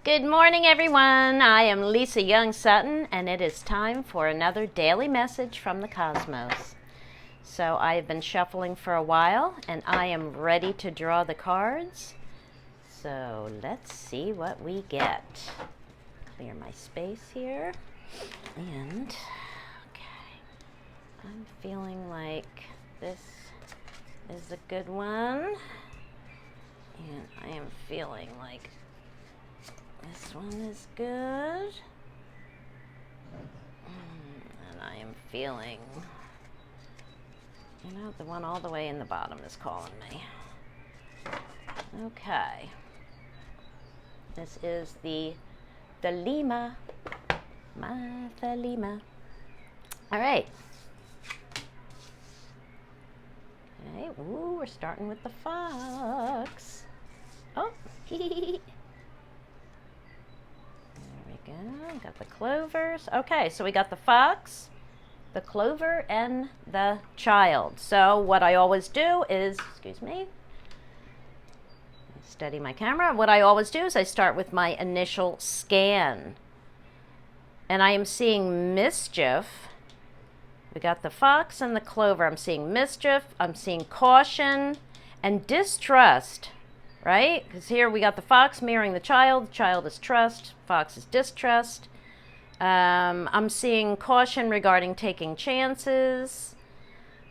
Good morning, everyone. I am Lisa Young Sutton, and it is time for another daily message from the cosmos. So I have been shuffling for a while, and I am ready to draw the cards. So let's see what we get. Clear my space here. And, okay, I'm feeling like this is a good one. And I am feeling like this one is good. And I am feeling, the one all the way in the bottom is calling me. Okay. This is the Thelema. My Thelema. All right. Okay. Ooh, we're starting with the fox. Oh, hee. Got the clovers. Okay, so we got the fox, the clover, and the child. So what I always do is, steady my camera. What I always do is I start with my initial scan. And I am seeing mischief. We got the fox and the clover. I'm seeing mischief. I'm seeing caution and distrust. Right? Because here we got the fox mirroring the child. The child is trust. Fox is distrust. I'm seeing caution regarding taking chances.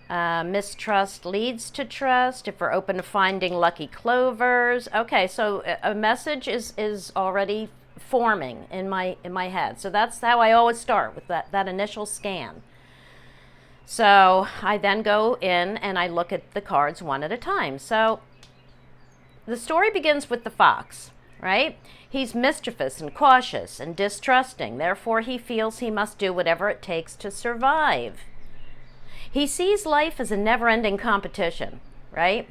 Mistrust leads to trust. If we're open to finding lucky clovers. Okay, so a message is already forming in my head. So that's how I always start, with that initial scan. So I then go in and I look at the cards one at a time. So the story begins with the fox, right? He's mischievous and cautious and distrusting. Therefore, he feels he must do whatever it takes to survive. He sees life as a never-ending competition, right?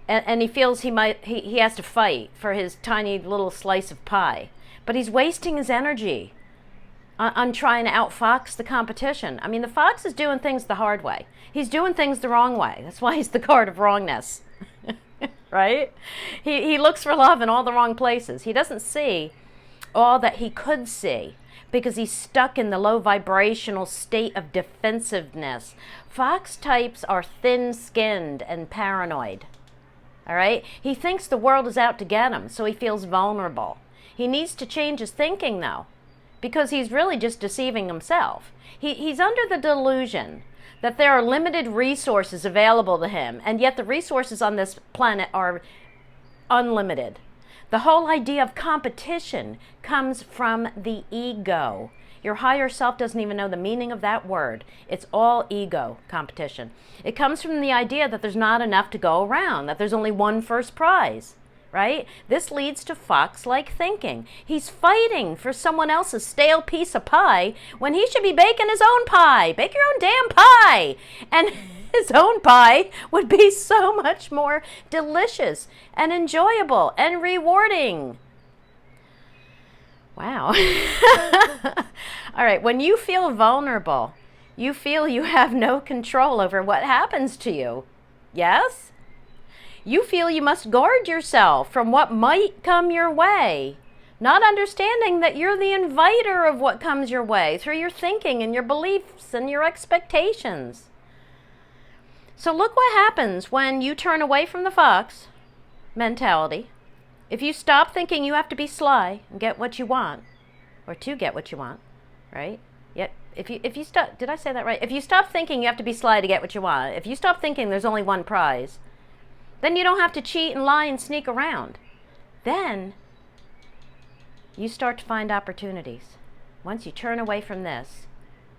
And he feels he has to fight for his tiny little slice of pie. But he's wasting his energy on trying to outfox the competition. I mean, the fox is doing things the hard way. He's doing things the wrong way. That's why he's the card of wrongness. Right? He looks for love in all the wrong places. He doesn't see all that he could see because he's stuck in the low vibrational state of defensiveness. Fox types are thin-skinned and paranoid. All right? He thinks the world is out to get him, so he feels vulnerable. He needs to change his thinking, though, because he's really just deceiving himself. He's under the delusion that there are limited resources available to him, and yet the resources on this planet are unlimited. The whole idea of competition comes from the ego. Your higher self doesn't even know the meaning of that word. It's all ego competition. It comes from the idea that there's not enough to go around, that there's only one first prize. Right? This leads to fox-like thinking. He's fighting for someone else's stale piece of pie when he should be baking his own pie. Bake your own damn pie! And his own pie would be so much more delicious and enjoyable and rewarding. Wow. All right, when you feel vulnerable, you feel you have no control over what happens to you. Yes? You feel you must guard yourself from what might come your way, not understanding that you're the inviter of what comes your way through your thinking and your beliefs and your expectations. So look what happens when you turn away from the fox mentality. If you stop thinking you have to be sly and get what you want, or to get what you want, right? Yet, if you stop, did I say that right? If you stop thinking you have to be sly to get what you want, if you stop thinking there's only one prize, then you don't have to cheat and lie and sneak around. Then you start to find opportunities. Once you turn away from this,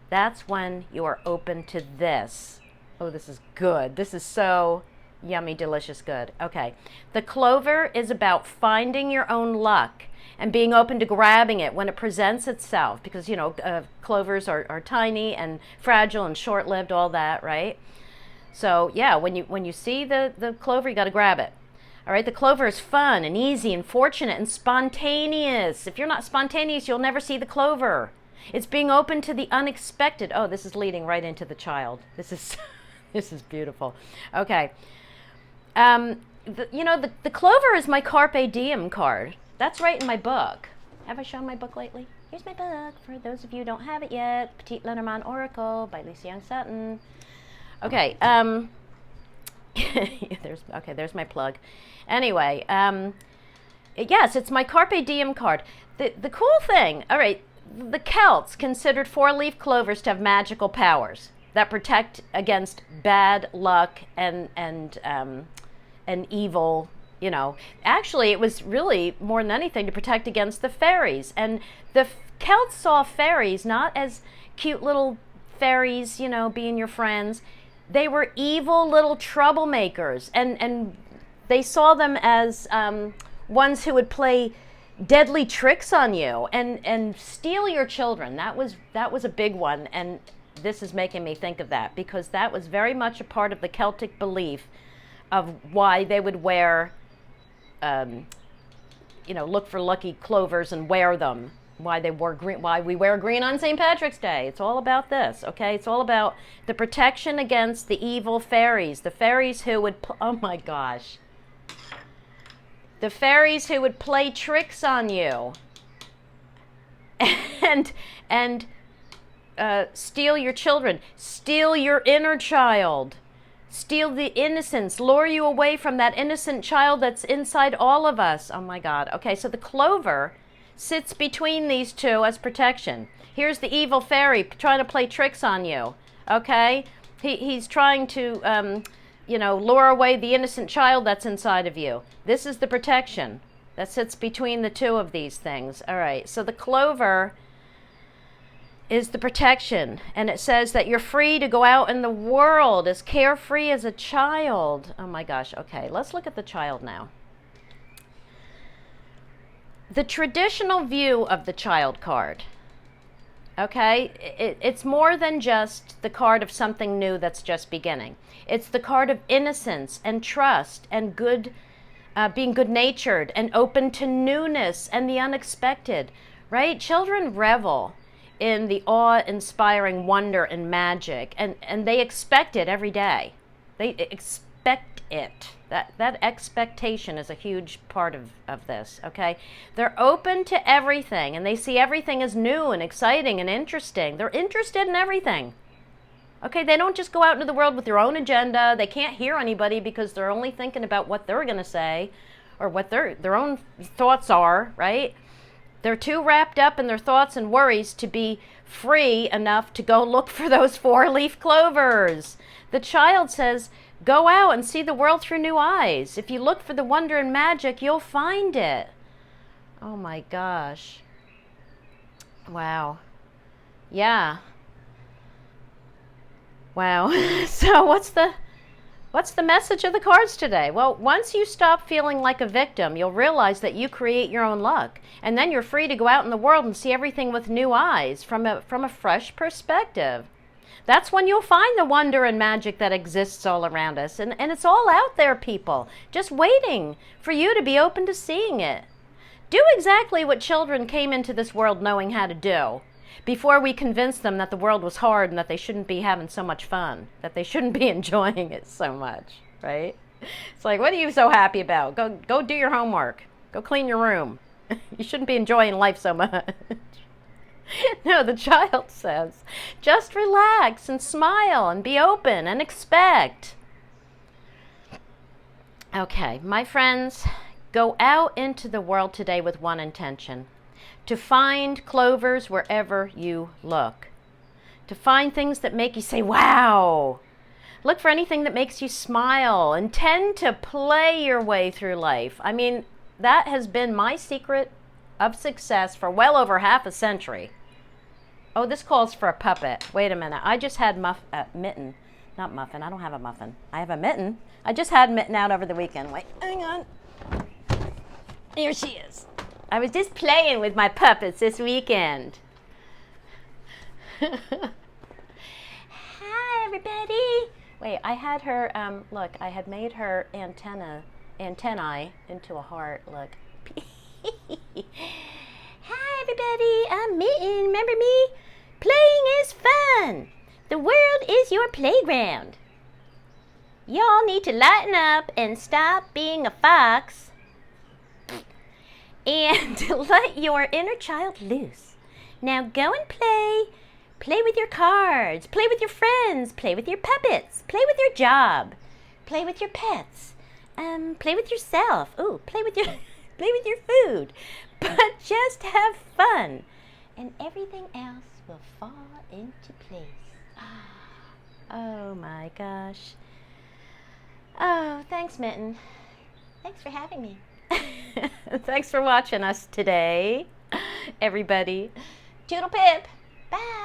that's when you are open to this. Oh, this is good. This is so yummy, delicious good. Okay. The clover is about finding your own luck and being open to grabbing it when it presents itself, because, clovers are tiny and fragile and short-lived, all that, right? So yeah, when you see the clover, you got to grab it. All right, the clover is fun and easy and fortunate and spontaneous. If you're not spontaneous, you'll never see the clover. It's being open to the unexpected. Oh, this is leading right into the child. This is beautiful. Okay. The clover is my Carpe Diem card. That's right in my book. Have I shown my book lately? Here's my book, for those of you who don't have it yet. Petite Lenormand Oracle by Lisa Young Sutton. Okay, there's my plug. Anyway, yes, it's my Carpe Diem card. The cool thing, all right, the Celts considered four-leaf clovers to have magical powers that protect against bad luck and evil. You know, actually, it was really more than anything to protect against the fairies. And the Celts saw fairies not as cute little fairies, you know, being your friends. They were evil little troublemakers, and they saw them as ones who would play deadly tricks on you and steal your children. That was a big one, and this is making me think of that because that was very much a part of the Celtic belief of why they would wear. Look for lucky clovers and wear them. Why they wore green? Why we wear green on St. Patrick's Day? It's all about this, okay? It's all about the protection against the evil fairies. The fairies who would, oh my gosh, the fairies who would play tricks on you, and steal your children, steal your inner child. Steal the innocence, lure you away from that innocent child that's inside all of us. Oh my God. Okay, so the clover sits between these two as protection. Here's the evil fairy trying to play tricks on you. Okay? He's trying to, lure away the innocent child that's inside of you. This is the protection that sits between the two of these things. All right, so the clover is the protection, and it says that you're free to go out in the world as carefree as a child. Oh my gosh. Okay, let's look at the child now. The traditional view of the child card, okay, it's more than just the card of something new that's just beginning. It's the card of innocence and trust and good, being good-natured and open to newness and the unexpected, right? Children revel in the awe-inspiring wonder and magic, and they expect it every day. They expect it. That expectation is a huge part of this, okay? They're open to everything, and they see everything as new and exciting and interesting. They're interested in everything, okay? They don't just go out into the world with their own agenda. They can't hear anybody because they're only thinking about what they're going to say or what their own thoughts are, right? They're too wrapped up in their thoughts and worries to be free enough to go look for those four-leaf clovers. The child says, go out and see the world through new eyes. If you look for the wonder and magic, you'll find it. Oh my gosh. Wow. Yeah. Wow. So what's the message of the cards today? Well, once you stop feeling like a victim, you'll realize that you create your own luck. And then you're free to go out in the world and see everything with new eyes, from a fresh perspective. That's when you'll find the wonder and magic that exists all around us. And it's all out there, people, just waiting for you to be open to seeing it. Do exactly what children came into this world knowing how to do, before we convinced them that the world was hard and that they shouldn't be having so much fun, that they shouldn't be enjoying it so much, right? It's like, what are you so happy about? Go do your homework. Go clean your room. You shouldn't be enjoying life so much. No, the child says, just relax and smile and be open and expect. Okay, my friends, go out into the world today with one intention: to find clovers wherever you look. To find things that make you say, wow. Look for anything that makes you smile. Intend to play your way through life. I mean, that has been my secret of success for well over half a century. Oh, this calls for a puppet. Wait a minute. I just had Mitten. Not muffin. I don't have a muffin. I have a Mitten. I just had Mitten out over the weekend. Wait, hang on. Here she is. I was just playing with my puppets this weekend. Hi, everybody. Wait, I had her, look, I had made her antennae into a heart. Look. Hi, everybody. I'm Mitten. Remember me? Playing is fun. The world is your playground. Y'all need to lighten up and stop being a fox and let your inner child loose. Now go and play. Play with your cards. Play with your friends. Play with your puppets. Play with your job. Play with your pets. Play with yourself. Ooh, play with your food. But just have fun, and everything else will fall into place. Oh my gosh. Oh, thanks, Mitten. Thanks for having me. Thanks for watching us today, everybody. Toodle pip. Bye.